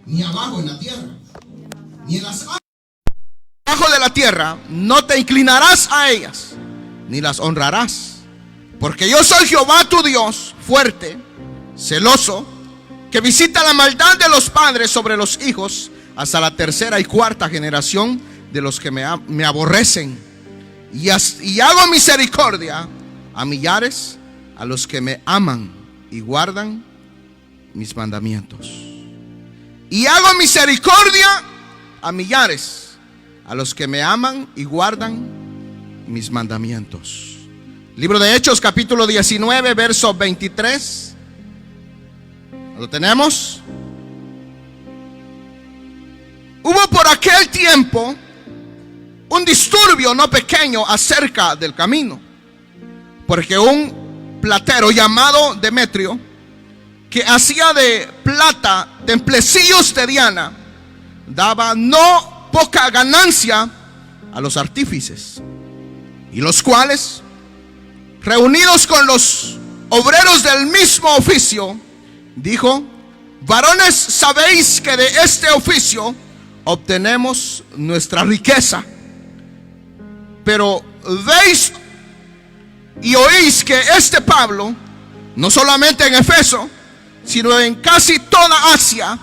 ni abajo en la tierra, ni en las aguas Abajo de la tierra, no te inclinarás a ellas, ni las honrarás. Porque yo soy Jehová tu Dios, fuerte, celoso, que visita la maldad de los padres sobre los hijos, hasta la tercera y cuarta generación de los que me aborrecen. Y hago misericordia a millares, a los que me aman y guardan mis mandamientos. Y hago misericordia a millares, a los que me aman y guardan mis mandamientos. Libro de Hechos, capítulo 19, verso 23. ¿Lo tenemos? Hubo por aquel tiempo un disturbio no pequeño acerca del camino, porque un platero llamado Demetrio, que hacía de plata templecillos de Diana, daba no poca ganancia a los artífices, y los cuales, reunidos con los obreros del mismo oficio, dijo: varones, sabéis que de este oficio obtenemos nuestra riqueza, pero veis y oís que este Pablo, no solamente en Efeso, sino en casi toda Asia,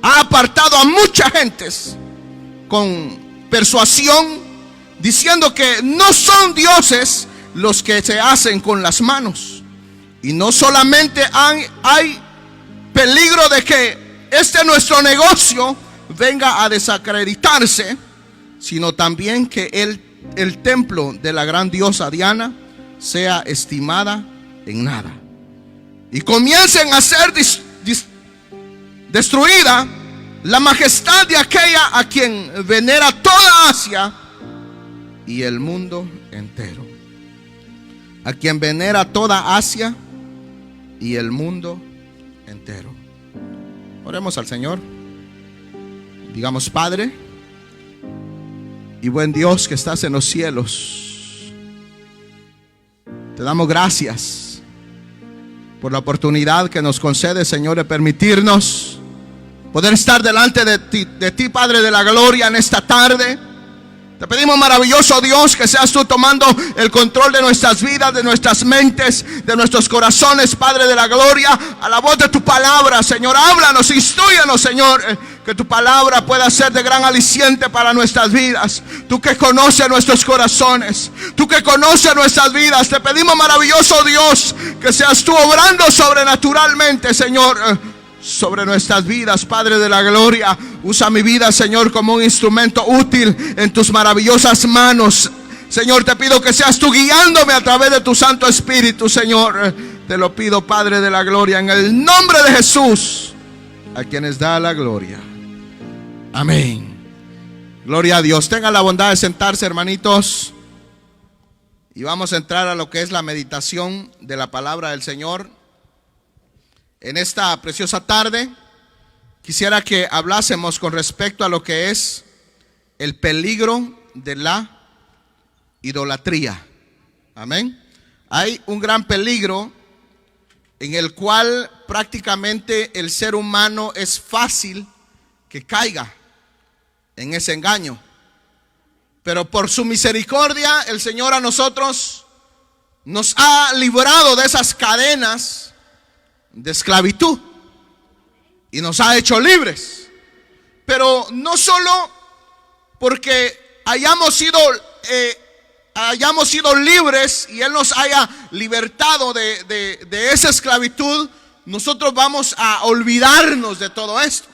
ha apartado a muchas gentes con persuasión, diciendo que no son dioses los que se hacen con las manos. Y no solamente hay peligro de que nuestro negocio venga a desacreditarse, sino también que el templo de la gran diosa Diana sea estimada en nada, y comiencen a ser destruida la majestad de aquella a quien venera toda Asia y el mundo entero. A quien venera toda Asia y el mundo entero. Oremos al Señor. Digamos: Padre y buen Dios que estás en los cielos, te damos gracias por la oportunidad que nos concede, Señor, de permitirnos poder estar delante de ti, Padre de la gloria, en esta tarde. Te pedimos, maravilloso Dios, que seas tú tomando el control de nuestras vidas, de nuestras mentes, de nuestros corazones, Padre de la gloria, a la voz de tu palabra. Señor, háblanos, instrúyanos, Señor, que tu palabra pueda ser de gran aliciente para nuestras vidas. Tú que conoces nuestros corazones, tú que conoces nuestras vidas, te pedimos, maravilloso Dios, que seas tú obrando sobrenaturalmente, Señor, sobre nuestras vidas, Padre de la gloria. Usa mi vida, Señor, como un instrumento útil en tus maravillosas manos. Señor, te pido que seas tú guiándome a través de tu Santo Espíritu, Señor. Te lo pido, Padre de la gloria, en el nombre de Jesús, a quienes da la gloria. Amén. Gloria a Dios. Tengan la bondad de sentarse, hermanitos, y vamos a entrar a lo que es la meditación de la palabra del Señor. En esta preciosa tarde quisiera que hablásemos con respecto a lo que es el peligro de la idolatría. Amén. Hay un gran peligro en el cual prácticamente el ser humano es fácil que caiga en ese engaño. Pero por su misericordia, el Señor a nosotros nos ha librado de esas cadenas de esclavitud y nos ha hecho libres. Pero no solo porque hayamos sido libres y Él nos haya libertado de esa esclavitud, nosotros vamos a olvidarnos de todo esto.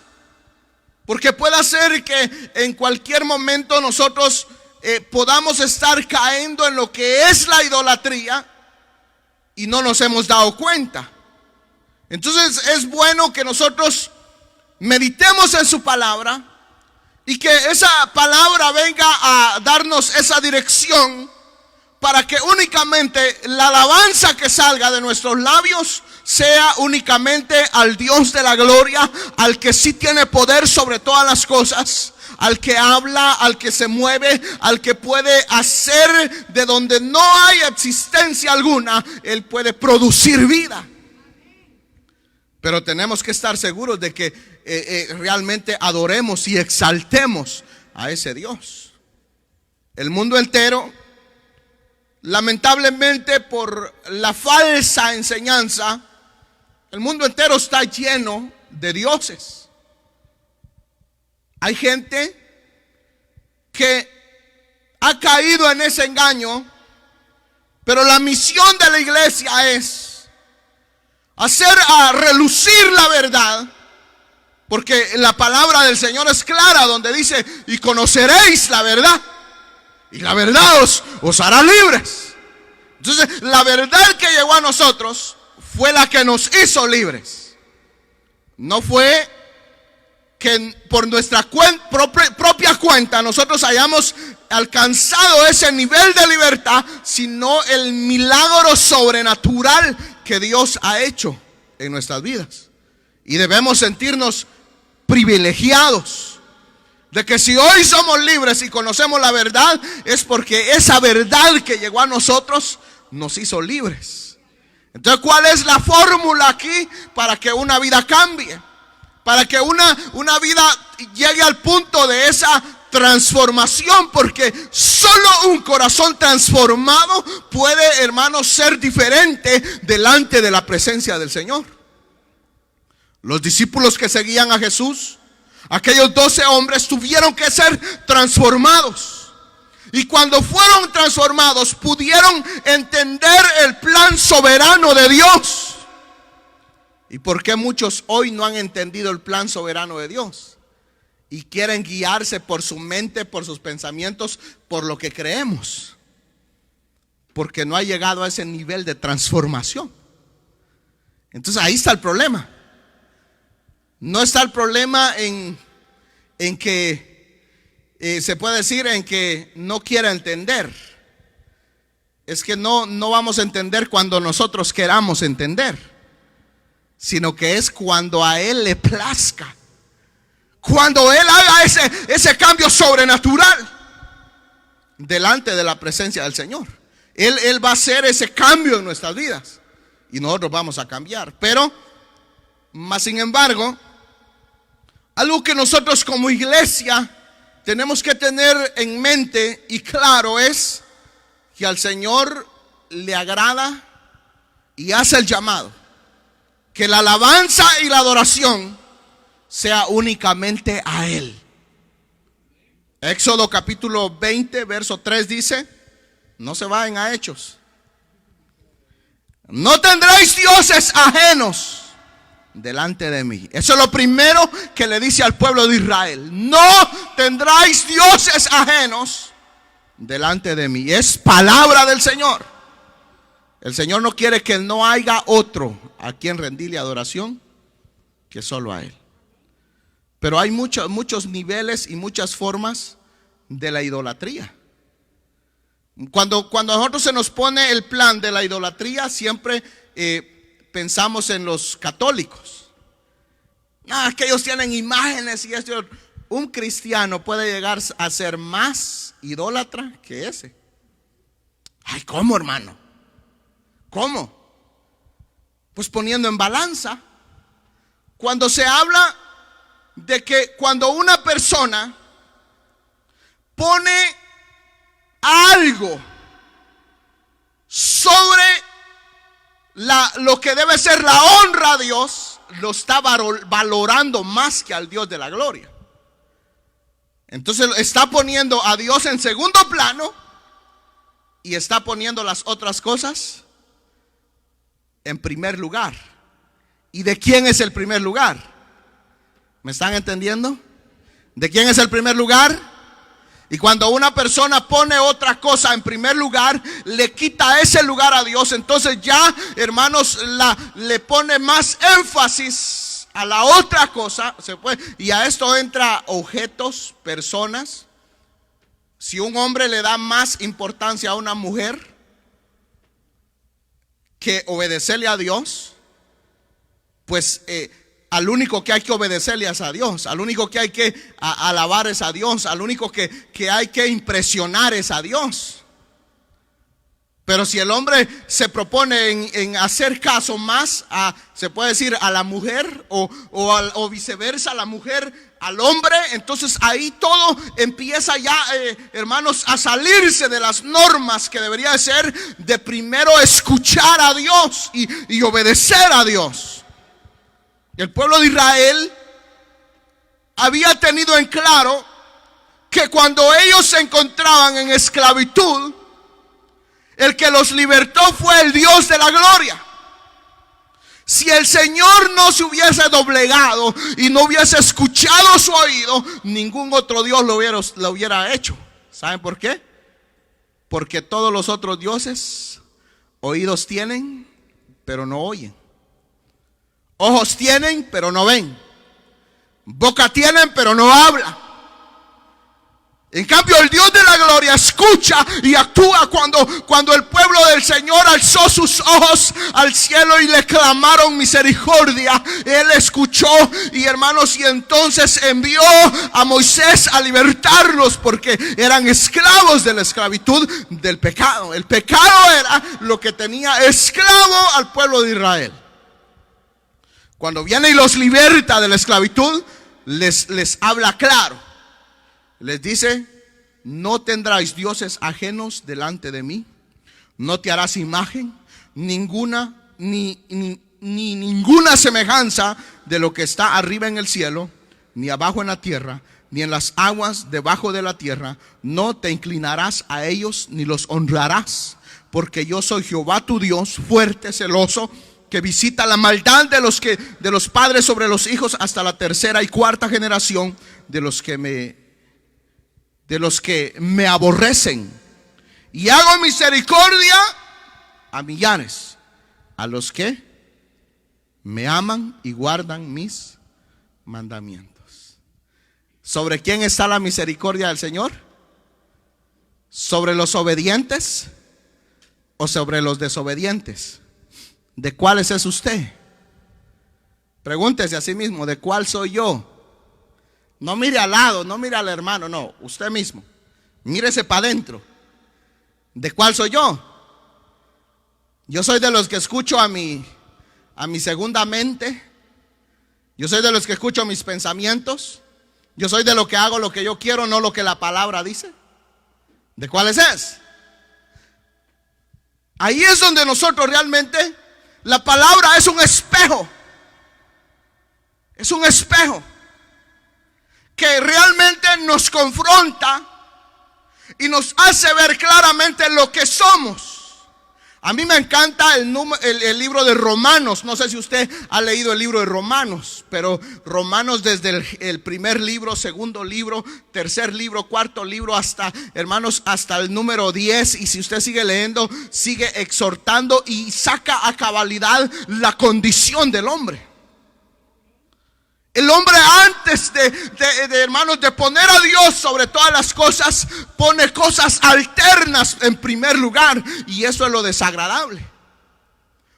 Porque puede ser que en cualquier momento nosotros podamos estar cayendo en lo que es la idolatría y no nos hemos dado cuenta. Entonces es bueno que nosotros meditemos en su palabra y que esa palabra venga a darnos esa dirección, para que únicamente la alabanza que salga de nuestros labios sea únicamente al Dios de la gloria, al que sí tiene poder sobre todas las cosas, al que habla, al que se mueve, al que puede hacer de donde no hay existencia alguna, Él puede producir vida. Pero tenemos que estar seguros de que realmente adoremos y exaltemos a ese Dios. El mundo entero, lamentablemente por la falsa enseñanza, el mundo entero está lleno de dioses. Hay gente que ha caído en ese engaño, pero la misión de la iglesia es hacer a relucir la verdad, porque la palabra del Señor es clara, donde dice: y conoceréis la verdad, y la verdad os hará libres. Entonces, la verdad que llegó a nosotros fue la que nos hizo libres. No fue que por nuestra propia cuenta nosotros hayamos alcanzado ese nivel de libertad, sino el milagro sobrenatural que Dios ha hecho en nuestras vidas. Y debemos sentirnos privilegiados de que si hoy somos libres y conocemos la verdad, es porque esa verdad que llegó a nosotros nos hizo libres. Entonces, ¿cuál es la fórmula aquí para que una vida cambie? Para que una vida llegue al punto de esa transformación, porque solo un corazón transformado puede, hermanos, ser diferente delante de la presencia del Señor. Los discípulos que seguían a Jesús, aquellos 12 hombres, tuvieron que ser transformados. Y cuando fueron transformados, pudieron entender el plan soberano de Dios. ¿Y por qué muchos hoy no han entendido el plan soberano de Dios? Y quieren guiarse por su mente, por sus pensamientos, por lo que creemos. Porque no ha llegado a ese nivel de transformación. Entonces ahí está el problema. No está el problema en que se puede decir en que no quiera entender. Es que no vamos a entender cuando nosotros queramos entender, sino que es cuando a Él le plazca, cuando Él haga ese cambio sobrenatural delante de la presencia del Señor. Él va a hacer ese cambio en nuestras vidas y nosotros vamos a cambiar. Pero, más sin embargo, algo que nosotros como iglesia tenemos que tener en mente y claro es que al Señor le agrada y hace el llamado que la alabanza y la adoración sea únicamente a Él. Éxodo capítulo 20 verso 3 dice: no se vayan a Hechos. No tendréis dioses ajenos delante de mí. Eso es lo primero que le dice al pueblo de Israel. No tendráis dioses ajenos delante de mí. Es palabra del Señor. El Señor no quiere que no haya otro a quien rendirle adoración que solo a Él. Pero hay muchos niveles y muchas formas de la idolatría. Cuando a nosotros se nos pone el plan de la idolatría, siempre pensamos en los católicos. Que ellos tienen imágenes y esto. Un cristiano puede llegar a ser más idólatra que ese. Ay, ¿cómo, hermano? ¿Cómo? Pues poniendo en balanza. Cuando se habla de que cuando una persona pone algo sobre lo que debe ser la honra a Dios, lo está valorando más que al Dios de la gloria. Entonces está poniendo a Dios en segundo plano y está poniendo las otras cosas en primer lugar. ¿Y de quién es el primer lugar? ¿Me están entendiendo? ¿De quién es el primer lugar? Y cuando una persona pone otra cosa en primer lugar, le quita ese lugar a Dios. Entonces ya, hermanos, le pone más énfasis a la otra cosa. Y a esto entra objetos, personas. Si un hombre le da más importancia a una mujer que obedecerle a Dios, pues al único que hay que obedecerle es a Dios. Al único que hay que alabar es a Dios. Al único que hay que impresionar es a Dios. Pero si el hombre se propone en hacer caso más a, se puede decir, a la mujer o viceversa, la mujer al hombre, entonces ahí todo empieza ya, hermanos, a salirse de las normas que debería de ser de primero escuchar a Dios y obedecer a Dios. El pueblo de Israel había tenido en claro que cuando ellos se encontraban en esclavitud, el que los libertó fue el Dios de la gloria. Si el Señor no se hubiese doblegado y no hubiese escuchado su oído, ningún otro Dios lo hubiera hecho. ¿Saben por qué? Porque todos los otros dioses oídos tienen, pero no oyen. Ojos tienen, pero no ven. Boca tienen, pero no hablan. En cambio, el Dios de la gloria escucha y actúa cuando el pueblo del Señor alzó sus ojos al cielo y le clamaron misericordia. Él escuchó y, hermanos, y entonces envió a Moisés a libertarlos porque eran esclavos de la esclavitud del pecado. El pecado era lo que tenía esclavo al pueblo de Israel. Cuando viene y los liberta de la esclavitud, les habla claro. Les dice: no tendráis dioses ajenos delante de mí, no te harás imagen ninguna, ni ninguna semejanza de lo que está arriba en el cielo, ni abajo en la tierra, ni en las aguas debajo de la tierra. No te inclinarás a ellos ni los honrarás, porque yo soy Jehová tu Dios, fuerte, celoso, que visita la maldad de los padres sobre los hijos hasta la tercera y cuarta generación de los que me aborrecen, y hago misericordia a millares, a los que me aman y guardan mis mandamientos. ¿Sobre quién está la misericordia del Señor? ¿Sobre los obedientes o sobre los desobedientes? ¿De cuáles es usted? Pregúntese a sí mismo: ¿de cuál soy yo? No mire al lado, no mire al hermano, no, usted mismo. Mírese para adentro. ¿De cuál soy yo? Yo soy de los que escucho a mi segunda mente. Yo soy de los que escucho mis pensamientos. Yo soy de lo que hago lo que yo quiero, no lo que la palabra dice. ¿De cuáles es? Ahí es donde nosotros realmente, la palabra es un espejo. Es un espejo que realmente nos confronta y nos hace ver claramente lo que somos. A mí me encanta el libro de Romanos. No sé si usted ha leído el libro de Romanos, pero Romanos desde el primer libro, segundo libro, tercer libro, cuarto libro, hasta, hermanos, hasta el número 10. Y si usted sigue leyendo, sigue exhortando y saca a cabalidad la condición del hombre. El hombre, antes de hermanos, de poner a Dios sobre todas las cosas, pone cosas alternas en primer lugar, y eso es lo desagradable.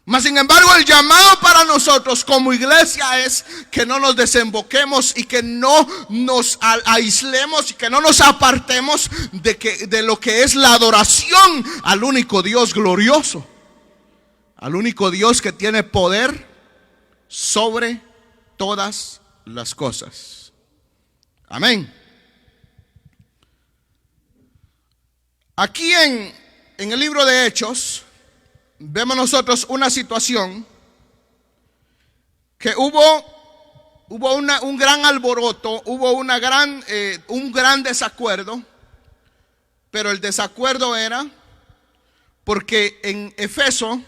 Mas sin embargo, el llamado para nosotros como iglesia es que no nos desemboquemos y que no nos aislemos y que no nos apartemos de lo que es la adoración al único Dios glorioso, al único Dios que tiene poder sobre todas las cosas. Amén. Aquí en el libro de Hechos vemos nosotros una situación que hubo un gran alboroto, hubo un gran desacuerdo, pero el desacuerdo era porque en Efeso,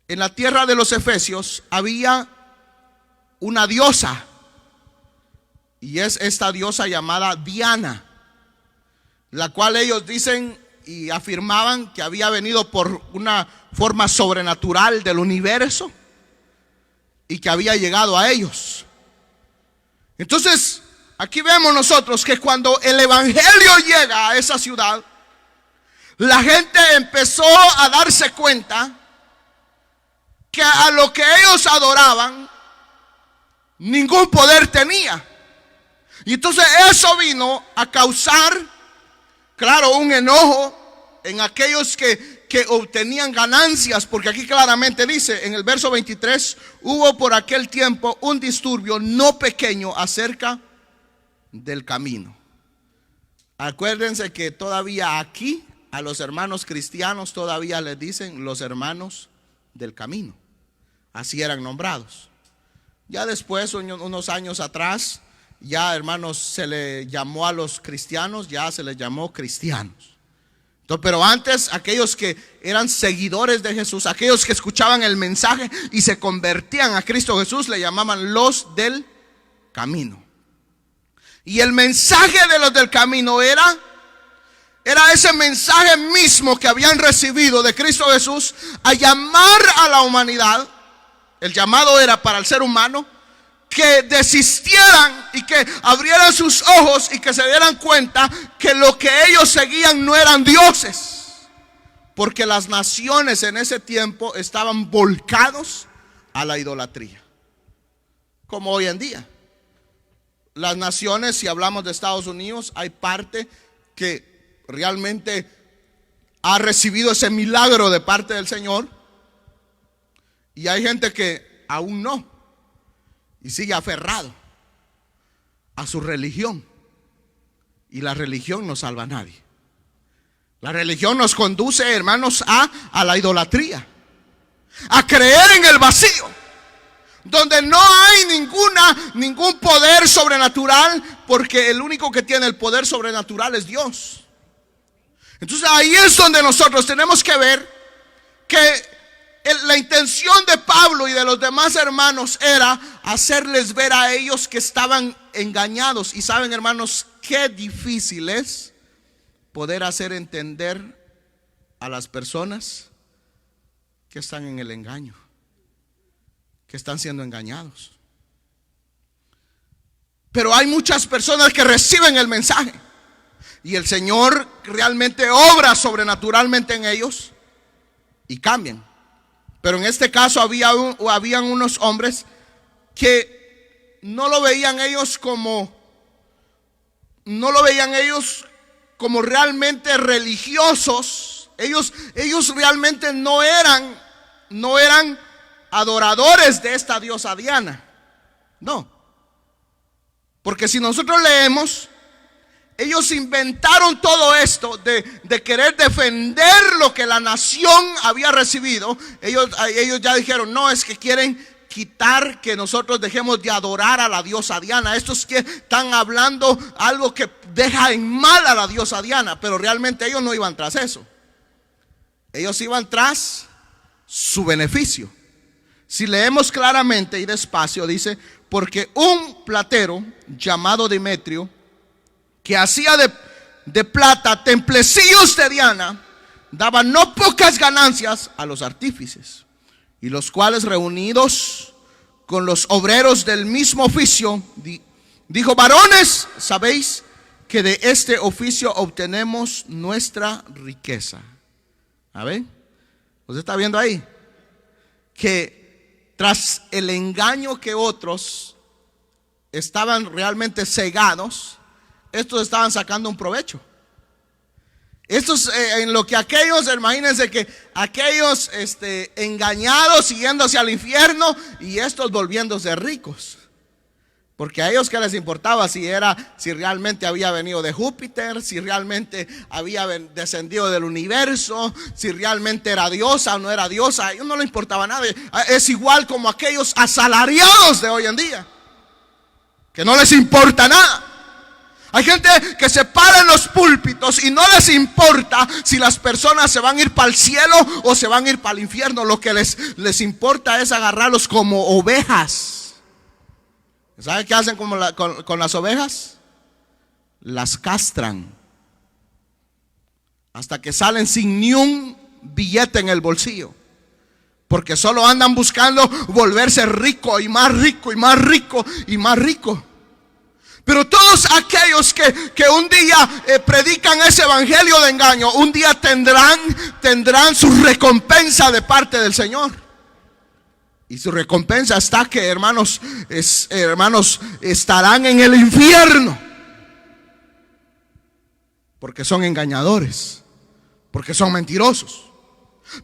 en la tierra de los efesios, había una diosa, y es esta diosa llamada Diana, la cual ellos dicen y afirmaban que había venido por una forma sobrenatural del universo y que había llegado a ellos. Entonces, aquí vemos nosotros que cuando el evangelio llega a esa ciudad, la gente empezó a darse cuenta que a lo que ellos adoraban ningún poder tenía. Y entonces eso vino a causar, claro, un enojo, en aquellos que obtenían ganancias, porque aquí claramente dice en el verso 23, hubo por aquel tiempo un disturbio no pequeño acerca del camino. Acuérdense que todavía aquí a los hermanos cristianos todavía les dicen los hermanos del camino. Así eran nombrados. Ya después, unos años atrás, ya hermanos se le llamó a los cristianos, ya se les llamó cristianos. Entonces, pero antes aquellos que eran seguidores de Jesús, aquellos que escuchaban el mensaje y se convertían a Cristo Jesús, le llamaban los del camino. Y el mensaje de los del camino era ese mensaje mismo que habían recibido de Cristo Jesús a llamar a la humanidad. El llamado era para el ser humano que desistieran y que abrieran sus ojos y que se dieran cuenta que lo que ellos seguían no eran dioses, porque las naciones en ese tiempo estaban volcados a la idolatría, como hoy en día. Las naciones, si hablamos de Estados Unidos, hay parte que realmente ha recibido ese milagro de parte del Señor, y hay gente que aún no, y sigue aferrado a su religión. Y la religión no salva a nadie. La religión nos conduce, hermanos, a la idolatría, a creer en el vacío, donde no hay ningún poder sobrenatural, porque el único que tiene el poder sobrenatural es Dios. Entonces ahí es donde nosotros tenemos que ver que la intención de Pablo y de los demás hermanos era hacerles ver a ellos que estaban engañados. Y saben, hermanos, qué difícil es poder hacer entender a las personas que están en el engaño, que están siendo engañados. Pero hay muchas personas que reciben el mensaje y el Señor realmente obra sobrenaturalmente en ellos y cambian. Pero en este caso habían unos hombres que no lo veían ellos como realmente religiosos. Ellos realmente no eran adoradores de esta diosa Diana. No. Porque si nosotros leemos, ellos inventaron todo esto de querer defender lo que la nación había recibido. Ellos ya dijeron, no, es que quieren quitar que nosotros dejemos de adorar a la diosa Diana. Estos que están hablando algo que deja en mal a la diosa Diana. Pero realmente ellos no iban tras eso. Ellos iban tras su beneficio. Si leemos claramente y despacio, dice, porque un platero llamado Demetrio, que hacía de plata templecillos de Diana, daba no pocas ganancias a los artífices, y los cuales, reunidos con los obreros del mismo oficio, dijo: varones, sabéis que de este oficio obtenemos nuestra riqueza. A ver, ¿usted está viendo ahí? Que tras el engaño que otros estaban realmente cegados, estos estaban sacando un provecho. Estos en lo que aquellos, imagínense que aquellos engañados yéndose al infierno y estos volviéndose ricos. Porque a ellos que les importaba si realmente había venido de Júpiter, si realmente había descendido del universo, si realmente era diosa o no era diosa. A ellos no les importaba nada. Es igual como aquellos asalariados de hoy en día, que no les importa nada. Hay gente que se para en los púlpitos y no les importa si las personas se van a ir para el cielo o se van a ir para el infierno. Lo que les importa es agarrarlos como ovejas. ¿Saben qué hacen con las ovejas? Las castran hasta que salen sin ni un billete en el bolsillo, porque solo andan buscando volverse rico y más rico y más rico y más rico. Pero todos aquellos que un día predican ese evangelio de engaño, un día tendrán su recompensa de parte del Señor. Y su recompensa está que, hermanos, estarán en el infierno, porque son engañadores, porque son mentirosos.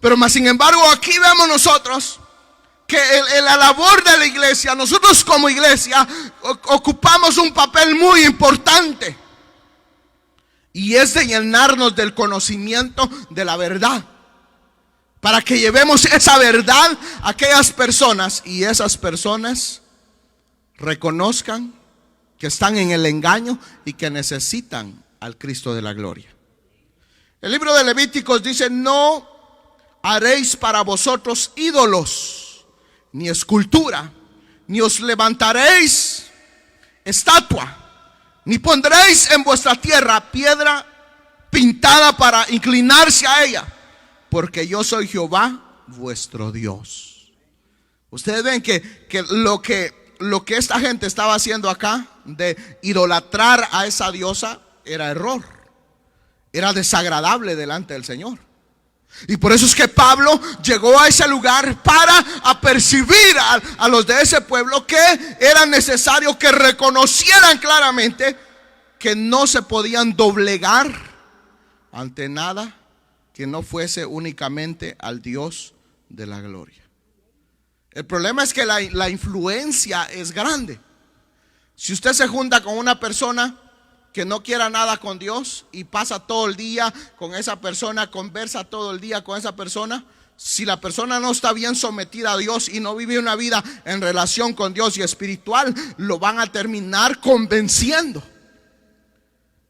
Pero más sin embargo, aquí vemos nosotros que la labor de la iglesia, nosotros como iglesia ocupamos un papel muy importante, y es de llenarnos del conocimiento de la verdad, para que llevemos esa verdad a aquellas personas, y esas personas reconozcan que están en el engaño y que necesitan al Cristo de la gloria. El libro de Levíticos dice: no haréis para vosotros ídolos, ni escultura, ni os levantaréis estatua, ni pondréis en vuestra tierra piedra pintada para inclinarse a ella, porque yo soy Jehová vuestro Dios. Ustedes ven que lo que esta gente estaba haciendo acá, de idolatrar a esa diosa, era error, era desagradable delante del Señor. Y por eso es que Pablo llegó a ese lugar para apercibir a los de ese pueblo que era necesario que reconocieran claramente que no se podían doblegar ante nada que no fuese únicamente al Dios de la gloria. El problema es que la influencia es grande. Si usted se junta con una persona que no quiera nada con Dios y pasa todo el día con esa persona, conversa todo el día con esa persona, si la persona no está bien sometida a Dios y no vive una vida en relación con Dios y espiritual, lo van a terminar convenciendo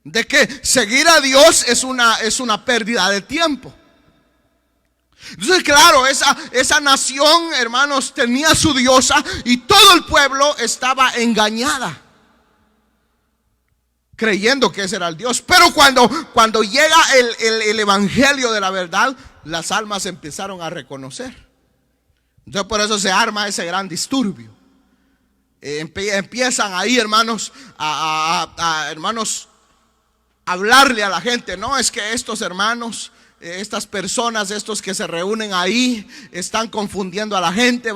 de que seguir a Dios es una pérdida de tiempo. Entonces, claro, esa nación, hermanos, tenía su diosa y todo el pueblo estaba engañada, creyendo que ese era el Dios. Pero cuando llega el evangelio de la verdad, las almas empezaron a reconocer. Entonces por eso se arma ese gran disturbio. Empiezan ahí, hermanos, a hablarle a la gente: no, es que estos hermanos, estas personas, estos que se reúnen ahí, están confundiendo a la gente,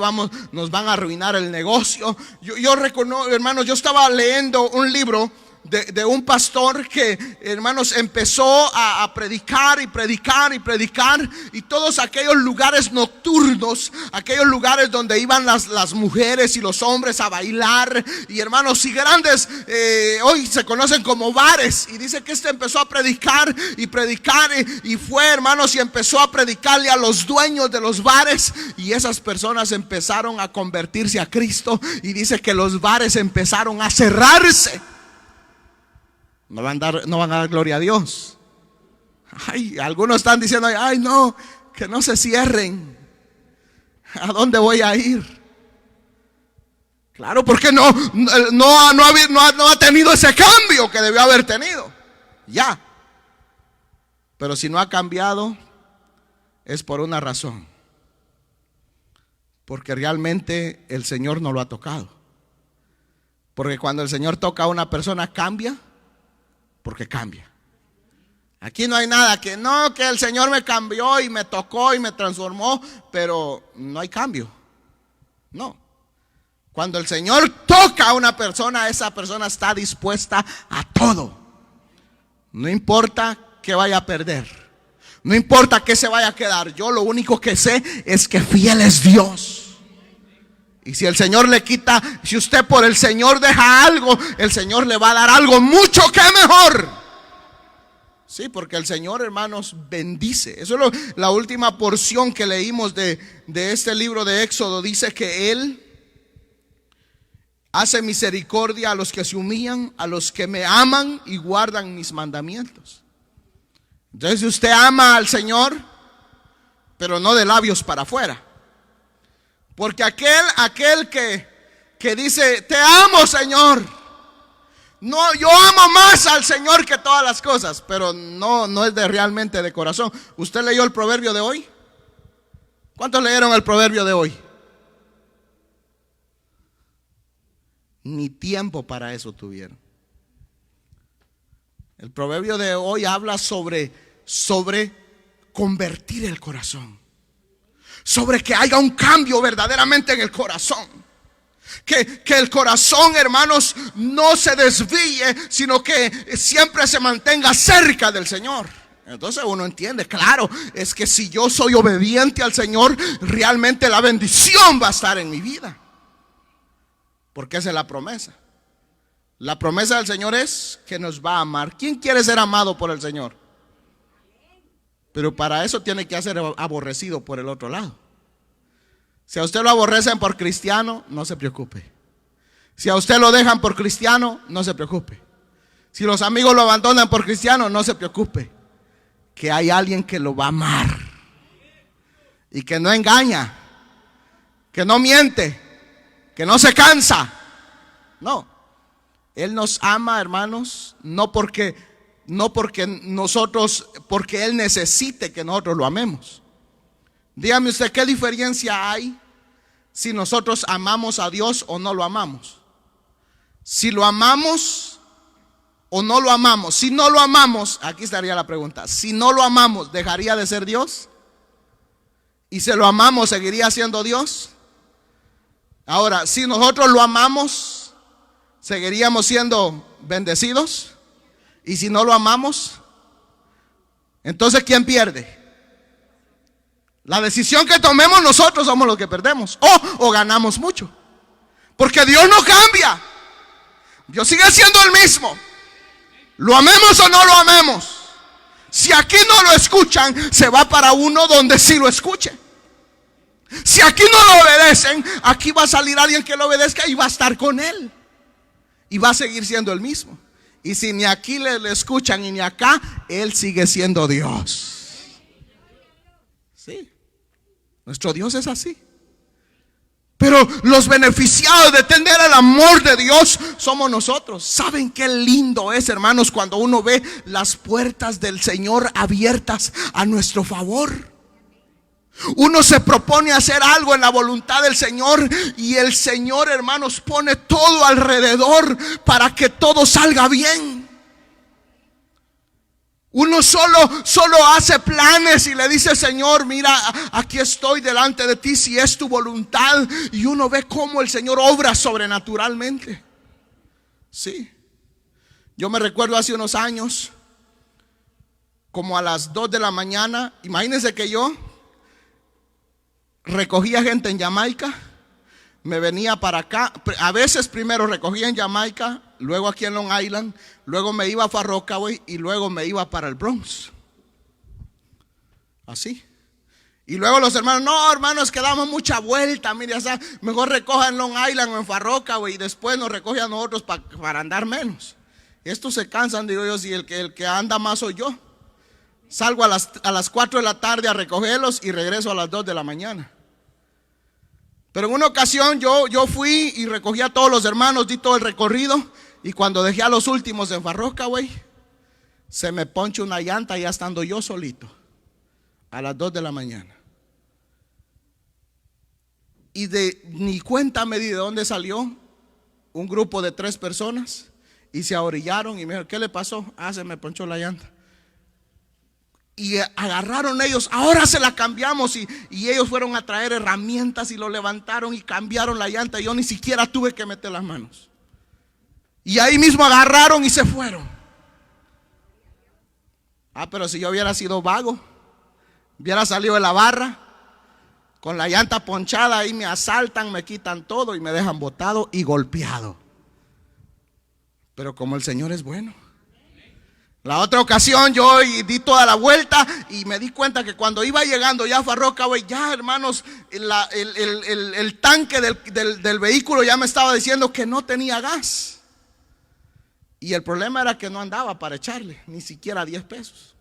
nos van a arruinar el negocio. Yo reconozco, hermanos, yo estaba leyendo un libro de un pastor que, hermanos, empezó a predicar y predicar y predicar, y todos aquellos lugares nocturnos, aquellos lugares donde iban las mujeres y los hombres a bailar, y hermanos, y grandes, hoy se conocen como bares, y dice que empezó a predicar y predicar, y fue, hermanos, y empezó a predicarle a los dueños de los bares, y esas personas empezaron a convertirse a Cristo, y dice que los bares empezaron a cerrarse. No van a dar gloria a Dios. Ay, algunos están diciendo: ay, no, que no se cierren. ¿A dónde voy a ir? Claro, porque no ha tenido ese cambio que debió haber tenido. Ya. Pero si no ha cambiado, es por una razón: porque realmente el Señor no lo ha tocado. Porque cuando el Señor toca a una persona, cambia. Porque cambia. Aquí no hay nada que el Señor me cambió y me tocó y me transformó, pero no hay cambio. No. Cuando el Señor toca a una persona, esa persona está dispuesta a todo. No importa que vaya a perder, no importa que se vaya a quedar. Yo lo único que sé es que fiel es Dios. Y si el Señor le quita, si usted por el Señor deja algo, el Señor le va a dar algo mucho que mejor. Sí, porque el Señor, hermanos, bendice. Eso es la última porción que leímos de este libro de Éxodo. Dice que Él hace misericordia a los que se humillan, a los que me aman y guardan mis mandamientos. Entonces, si usted ama al Señor, pero no de labios para afuera. Porque aquel que dice: te amo, Señor. No, yo amo más al Señor que todas las cosas, pero no es realmente de corazón. ¿Usted leyó el proverbio de hoy? ¿Cuántos leyeron el proverbio de hoy? Ni tiempo para eso tuvieron. El proverbio de hoy habla sobre convertir el corazón, sobre que haya un cambio verdaderamente en el corazón, que el corazón, hermanos, no se desvíe, sino que siempre se mantenga cerca del Señor. Entonces uno entiende, claro, es que si yo soy obediente al Señor, realmente la bendición va a estar en mi vida. Porque esa es la promesa. La promesa del Señor es que nos va a amar. ¿Quién quiere ser amado por el Señor? Pero para eso tiene que ser aborrecido por el otro lado. Si a usted lo aborrecen por cristiano, no se preocupe. Si a usted lo dejan por cristiano, no se preocupe. Si los amigos lo abandonan por cristiano, no se preocupe. Que hay alguien que lo va a amar. Y que no engaña. Que no miente. Que no se cansa. No. Él nos ama, hermanos, no porque Él necesite que nosotros lo amemos. Dígame usted, ¿qué diferencia hay si nosotros amamos a Dios o no lo amamos? Si lo amamos o no lo amamos. Si no lo amamos, aquí estaría la pregunta. Si no lo amamos, ¿dejaría de ser Dios? Y si lo amamos, ¿seguiría siendo Dios? Ahora, si nosotros lo amamos, ¿seguiríamos siendo bendecidos? Y si no lo amamos, entonces ¿quién pierde? La decisión que tomemos nosotros somos los que perdemos o ganamos mucho. Porque Dios no cambia. Dios sigue siendo el mismo. Lo amemos o no lo amemos. Si aquí no lo escuchan, se va para uno donde sí lo escuche. Si aquí no lo obedecen, aquí va a salir alguien que lo obedezca y va a estar con él. Y va a seguir siendo el mismo. Y si ni aquí le escuchan y ni acá, Él sigue siendo Dios. Sí, nuestro Dios es así. Pero los beneficiados de tener el amor de Dios somos nosotros. ¿Saben qué lindo es, hermanos, cuando uno ve las puertas del Señor abiertas a nuestro favor? Uno se propone hacer algo en la voluntad del Señor y el Señor, hermanos, pone todo alrededor para que todo salga bien. Uno solo hace planes y le dice: Señor, mira, aquí estoy delante de ti si es tu voluntad. Y uno ve cómo el Señor obra sobrenaturalmente. Sí. Yo me recuerdo hace unos años, como a las 2 de la mañana, imagínense que yo recogía gente en Jamaica, me venía para acá. A veces primero recogía en Jamaica, luego aquí en Long Island, luego me iba a Far Rockaway y luego me iba para el Bronx. Así. Y luego los hermanos: no, hermanos, que damos mucha vuelta, mire, mejor recoja en Long Island o en Far Rockaway y después nos recoge a nosotros para andar menos. Estos se cansan, digo yo, si el que anda más soy yo. Salgo a las 4 de la tarde a recogerlos y regreso a las 2 de la mañana. Pero en una ocasión yo fui y recogí a todos los hermanos, di todo el recorrido. Y cuando dejé a los últimos en Far Rockaway, se me poncha una llanta ya estando yo solito, a las 2 de la mañana. Y ni cuenta me di de dónde salió un grupo de 3 personas. Y se ahorillaron y me dijeron: ¿qué le pasó? Se me ponchó la llanta. Y agarraron ellos: ahora se la cambiamos. Y ellos fueron a traer herramientas y lo levantaron y cambiaron la llanta. Yo ni siquiera tuve que meter las manos. Y ahí mismo agarraron y se fueron. Pero si yo hubiera sido vago, hubiera salido de la barra con la llanta ponchada, ahí me asaltan, me quitan todo y me dejan botado y golpeado. Pero como el Señor es bueno. La otra ocasión yo di toda la vuelta y me di cuenta que cuando iba llegando ya a Far Rockaway, ya, hermanos, el tanque del vehículo ya me estaba diciendo que no tenía gas. Y el problema era que no andaba para echarle ni siquiera 10 pesos.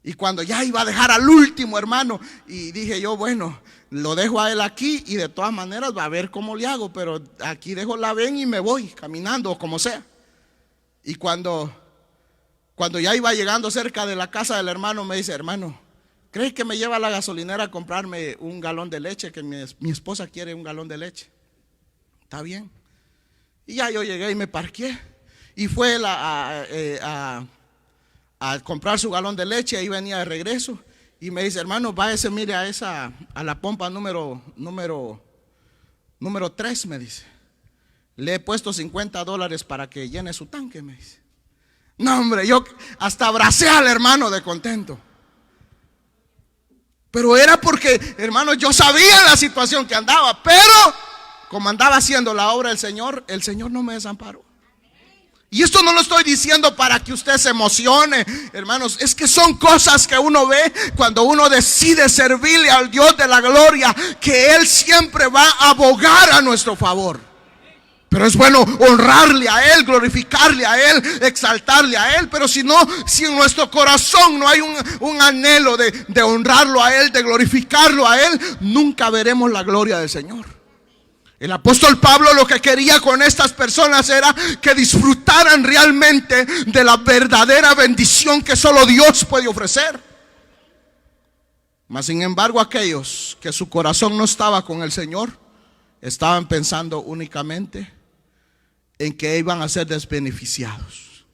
Y cuando ya iba a dejar al último, hermano, y dije yo: bueno, lo dejo a él aquí y de todas maneras va a ver cómo le hago, pero aquí dejo la ven y me voy caminando o como sea. Y cuando ya iba llegando cerca de la casa del hermano, me dice: hermano, ¿crees que me lleva a la gasolinera a comprarme un galón de leche? Que mi esposa quiere un galón de leche. Está bien. Y ya yo llegué y me parqué. Y fue a comprar su galón de leche. Ahí venía de regreso. Y me dice: hermano, váyase, mire a la pompa número 3, me dice. Le he puesto $50 para que llene su tanque, me dice. No, hombre, yo hasta abracé al hermano de contento. Pero era porque, hermanos, yo sabía la situación que andaba, pero como andaba haciendo la obra del Señor, el Señor no me desamparó. Y esto no lo estoy diciendo para que usted se emocione, hermanos. Es que son cosas que uno ve cuando uno decide servirle al Dios de la gloria, que Él siempre va a abogar a nuestro favor. Pero es bueno honrarle a Él, glorificarle a Él, exaltarle a Él. Pero si no, si en nuestro corazón no hay un anhelo de honrarlo a Él, de glorificarlo a Él, nunca veremos la gloria del Señor. El apóstol Pablo lo que quería con estas personas era que disfrutaran realmente de la verdadera bendición que solo Dios puede ofrecer. Mas sin embargo, aquellos que su corazón no estaba con el Señor estaban pensando únicamente en que iban a ser desbeneficiados,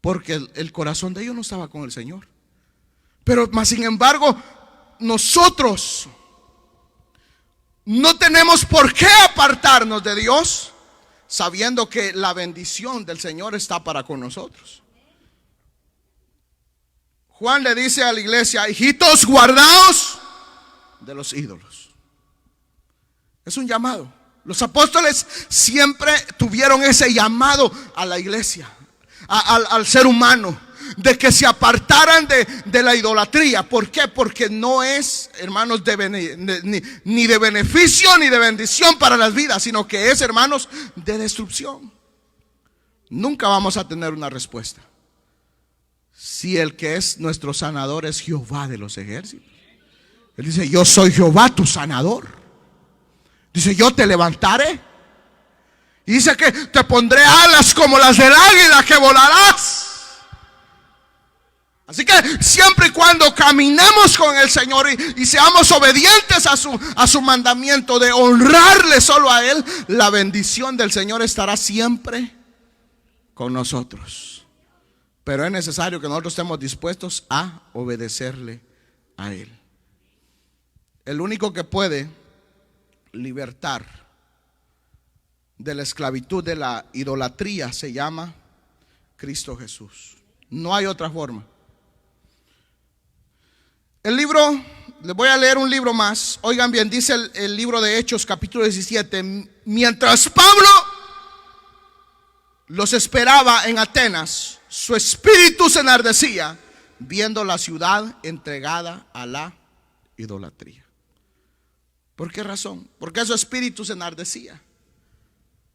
porque el corazón de ellos no estaba con el Señor. Pero más sin embargo, nosotros no tenemos por qué apartarnos de Dios, sabiendo que la bendición del Señor está para con nosotros. Juan le dice a la iglesia: hijitos, guardaos de los ídolos. Es un llamado. Los apóstoles siempre tuvieron ese llamado a la iglesia, al ser humano, de que se apartaran de la idolatría. ¿Por qué? Porque no es, hermanos, ni de beneficio ni de bendición para las vidas, sino que es, hermanos, de destrucción. Nunca vamos a tener una respuesta si el que es nuestro sanador es Jehová de los ejércitos. Él dice: yo soy Jehová tu sanador. Dice: yo te levantaré. Y dice que te pondré alas como las del águila, que volarás. Así que siempre y cuando caminemos con el Señor y seamos obedientes a su mandamiento de honrarle solo a Él, la bendición del Señor estará siempre con nosotros. Pero es necesario que nosotros estemos dispuestos a obedecerle a Él. El único que puede libertar de la esclavitud de la idolatría se llama Cristo Jesús. No hay otra forma. El libro, les voy a leer un libro más. Oigan bien, dice el libro de Hechos, capítulo 17. Mientras Pablo los esperaba en Atenas, su espíritu se enardecía viendo la ciudad entregada a la idolatría. ¿Por qué razón? Porque su espíritu se enardecía.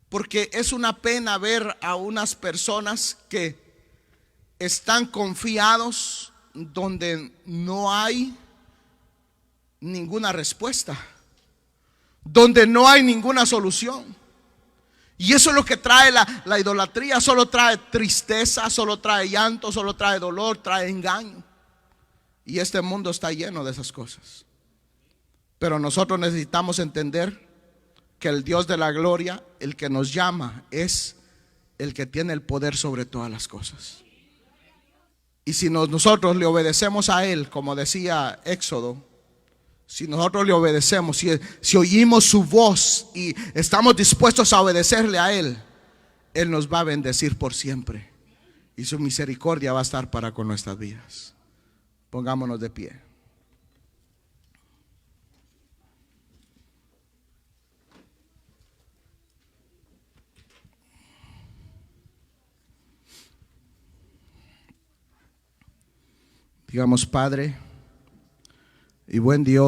Porque es una pena ver a unas personas que están confiados donde no hay ninguna respuesta, donde no hay ninguna solución. Y eso es lo que trae la idolatría. Solo trae tristeza, solo trae llanto, solo trae dolor, trae engaño. Y este mundo está lleno de esas cosas. Pero nosotros necesitamos entender que el Dios de la gloria, el que nos llama, es el que tiene el poder sobre todas las cosas. Y si nosotros le obedecemos a Él, como decía Éxodo, si nosotros le obedecemos, si oímos su voz y estamos dispuestos a obedecerle a Él, Él nos va a bendecir por siempre. Y su misericordia va a estar para con nuestras vidas. Pongámonos de pie. Digamos: Padre y buen Dios,